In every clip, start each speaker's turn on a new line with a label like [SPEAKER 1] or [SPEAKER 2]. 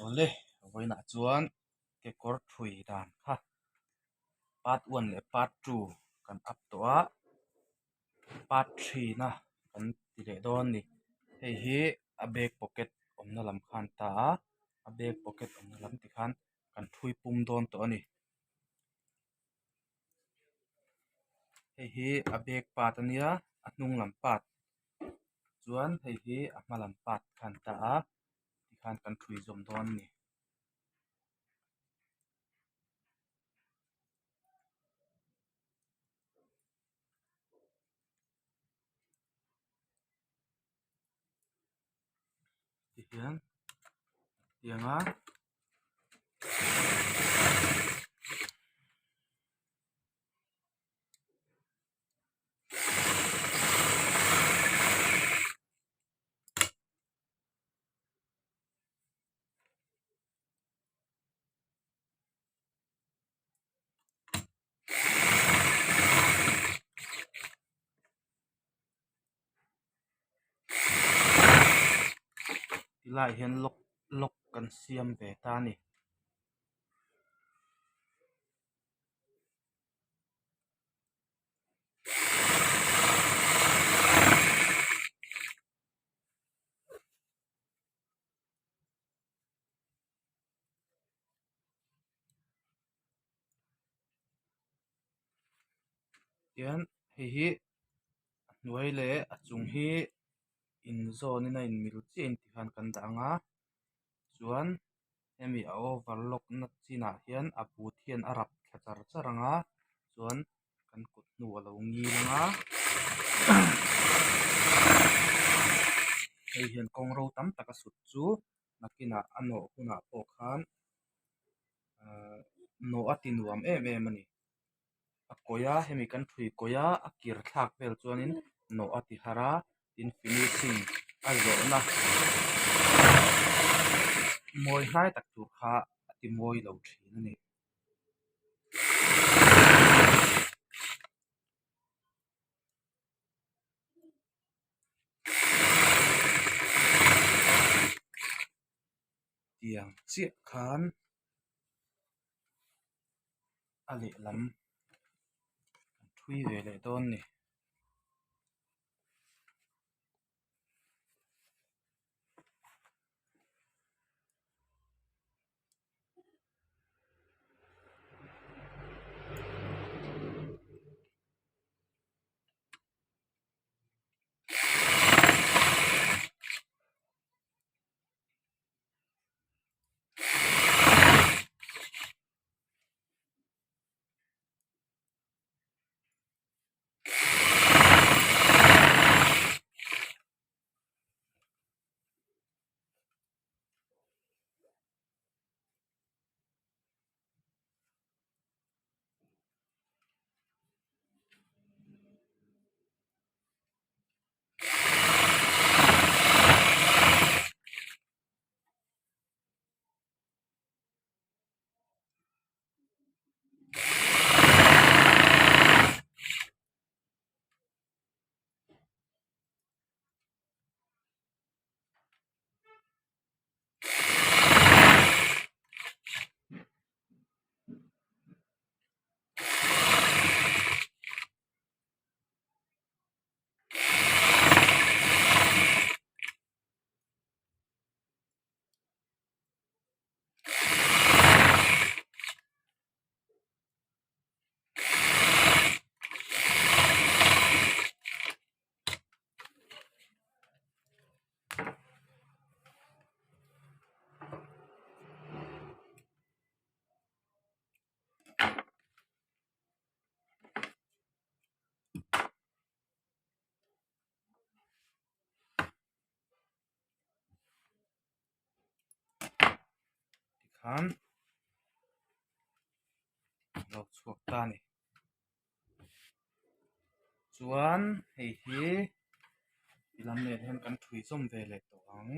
[SPEAKER 1] ole voi na chuan ke kor thui dan kha part 1 le part 2 kan up to a part 3 na kan ti le don ni hei hi a back pocket omna lam khan ta a back pocket omna lam ti khan kan thui pum don to ani hei hi a back part ania a hnung lam part chuan hei hi a hma lam part khan ta a ti khan kan thui zom don ni ti hian tianga ti lai hian lok lok kan siam ve ta ni tian hei hi hnuai le a chung hi in zone in a in mil chin ti khan kan dang a chuan hemi a overlock na chinah hian a but hian a rap thla char char anga chuan kan kut hnu a lo ngil anga hei hian kawng ro tam tak a sut chu nakinah a nawh hunah pawh khan nawh a ti nuam em em ani a kawi a hemi kan thui kawi a a kir thlak vel chuanin nawh a ti har a tin finishing a zawhna mawi hlai tak tur kha a ti mawi lo thin ani tiang chiah khan a lehlam kan thui ve leh dawn ni ti khan lo chuak ta ni chuan hei hi lam nen hian kan thui zawm ve leh to ang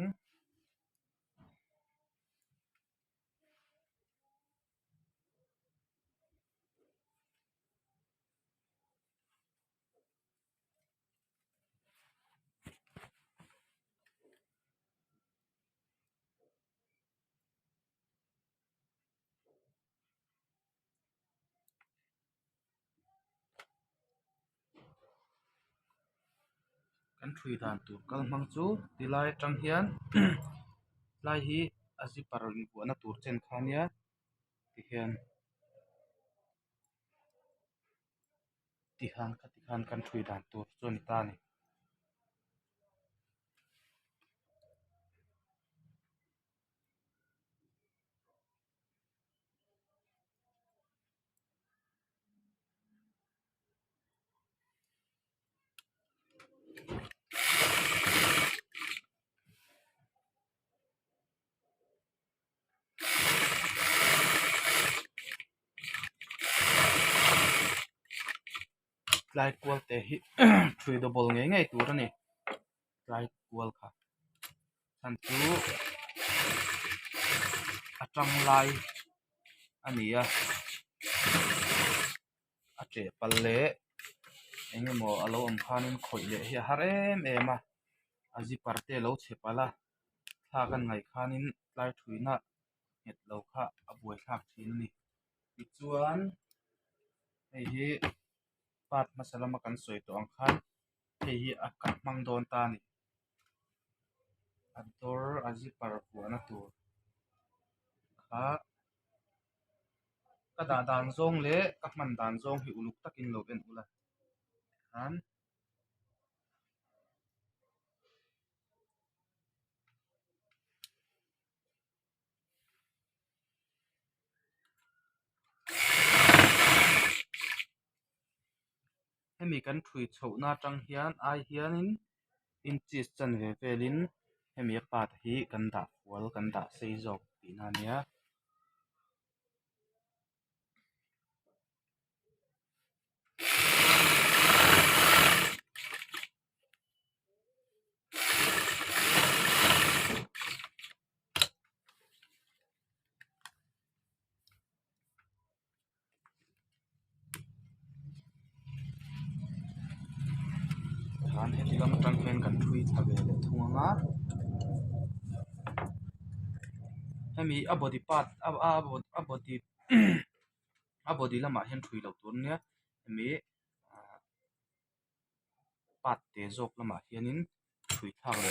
[SPEAKER 1] kan thui dan tur kal mang chu tilai tang hian lai hi azipar in buana tur chen khania ti hian ti han kan thui dan tur chuan ta ni lai kwal te hi thui do bol nge ngai tur ani lai kwal kha than chu atang lai ania ate palle engemaw alo am khanin khoi le hi har em a azipar te lo chhepala tha kan ngai khanin lai thuina het lo kha a buai thak thin ni tichuan hei hi pat masalama kan soi to ang khan hei hi a kat mang don ta ni ador azipar buana tur kha ka da dan zong le ka man dan zong hi uluk takin lo ben ula han hemi kan thui chho na tang hian ai hianin in chis chan ve velin hemi pat hi kan da fual kan da sei jok ti na nia han heti lam tang hian kan thui tha ve le thunganga hemi a body part a body a body lama hian thui lo tur nia hemi pat te jok lama hianin thui thak le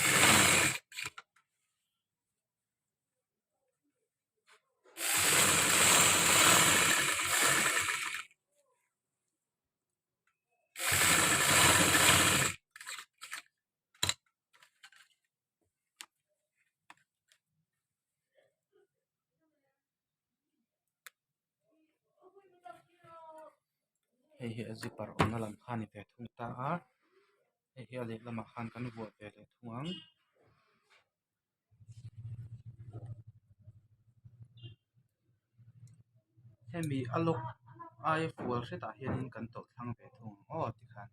[SPEAKER 1] hei hi azipar ona lam khani ve thung ta a hei hi a lek lama khan kan vuah ve le thungang hemi alok ai fual hretah hianin kan tawlh thlang ve thung aw ti khan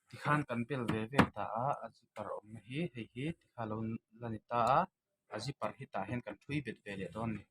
[SPEAKER 1] ti khan kan pel ve ve ta a azipar awm hi hei hi ti kha lo lani ta a azipar hi ta hian kan thui bet ve le dawn ni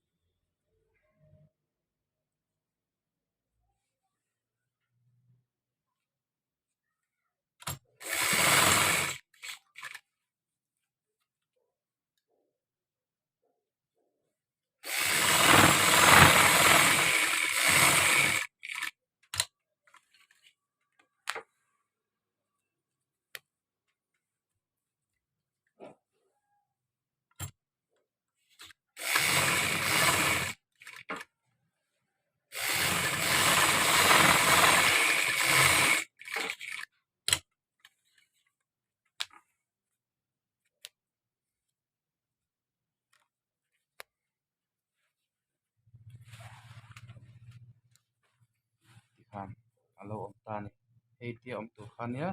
[SPEAKER 1] ta ni hei tia om tu khan ya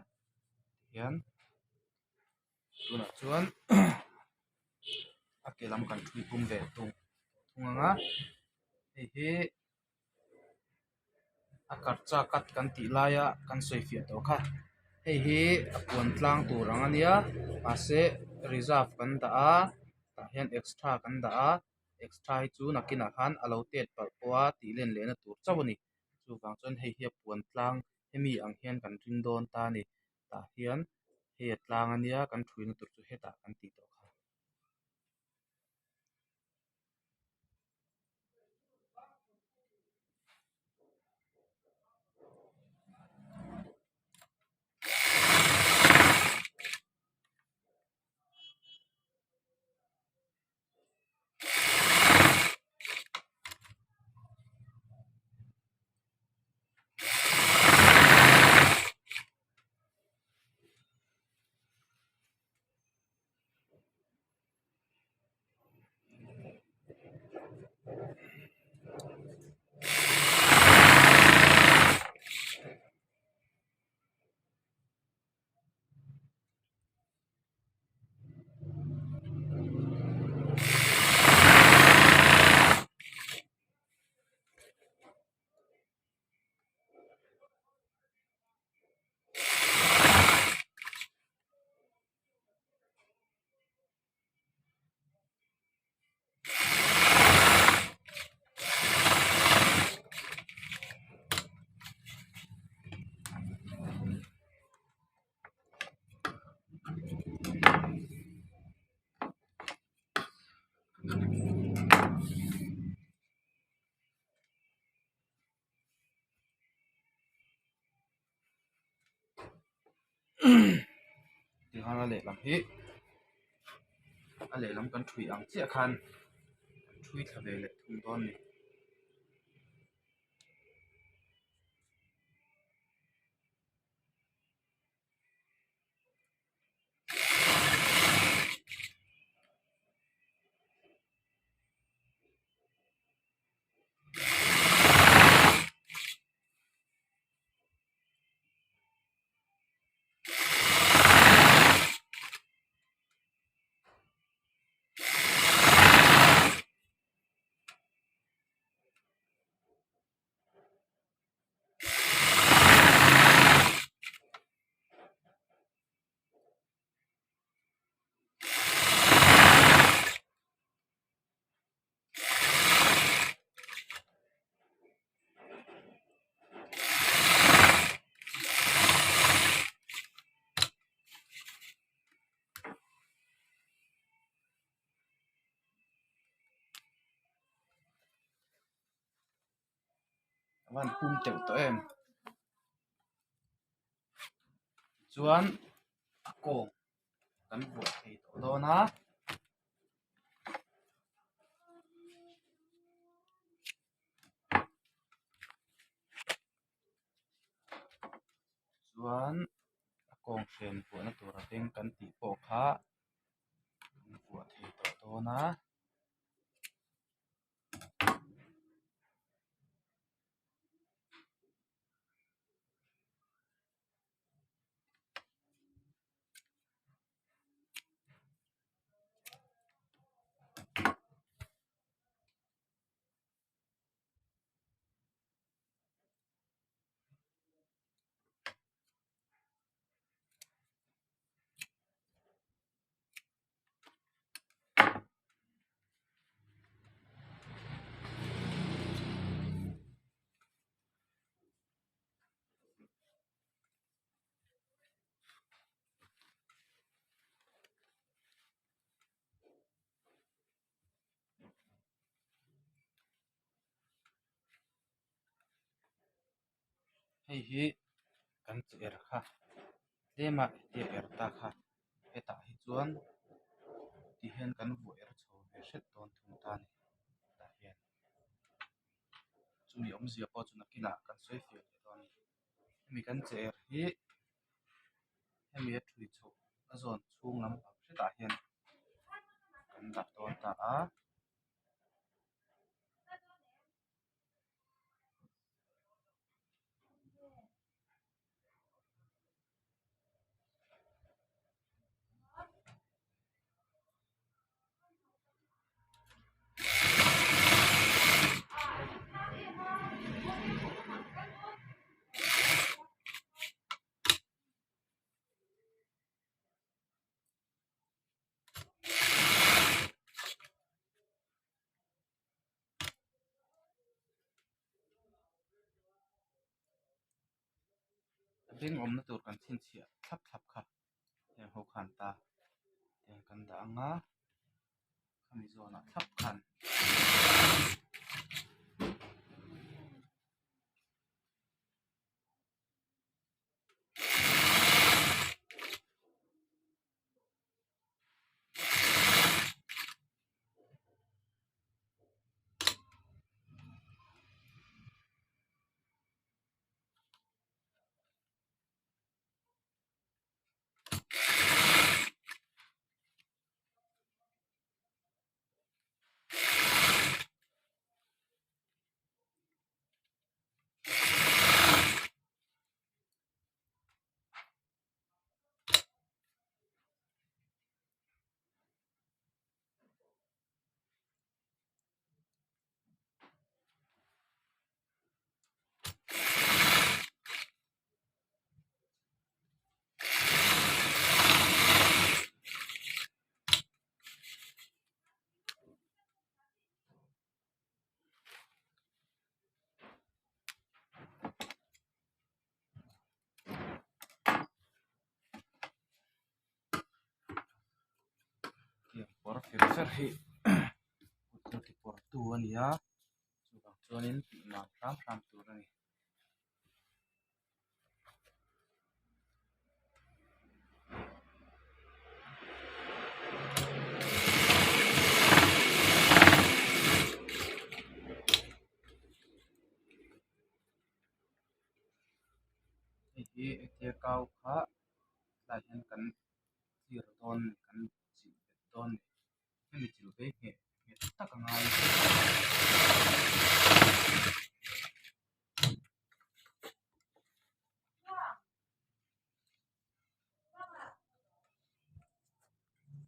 [SPEAKER 1] hian tuna chuan a ke lam kan thui pum ve tu thunganga hei hi a kat cha kat kan ti laia kan soi fia to kha hei hi a puan tlang tur ang ania a se reserve kan da a ta hian extra kan da a extra hi chu nakina khan alo tet pal kwa ti len le na tur chaw ni chu wang chuan hei hi puan tlang hemi ang hian kan ring don ta ni ta hian hei tlang ania kan thui na tur chu heta kan ti to kha ti khan a le lam hi a le lam kan thui ang che khan thui thla ve le thung don ni van pum teuh to em chuan a kawng kan vuah thei to dawn a chuan a kawng hren vuah na tur a ding kan tih pawh kha kan vuah thei to dawn a hei hi kan che er kha tlema te er ta kha hetah hi chuan ti hian kan vuah er chho ve hret dawn thung ta ni tah hian chumi awm zia pawh chu nakinah kan sawi fia le dawn ni hemi kan che er hi hemi a thui chho a zawn chhung lampang hretah hian kan dah dawn ta a ring om na tur kan thin chia thlap thlap kha heng ho khan ta heng kan da anga khami zona thlap khan kiam por filter hi uttu ti por tu ania chu bang chuanin na tam tam tur ani hi te kau kha lai hian kan zir dawn kan chi bet dawn ni hemi thil ve nge tak angai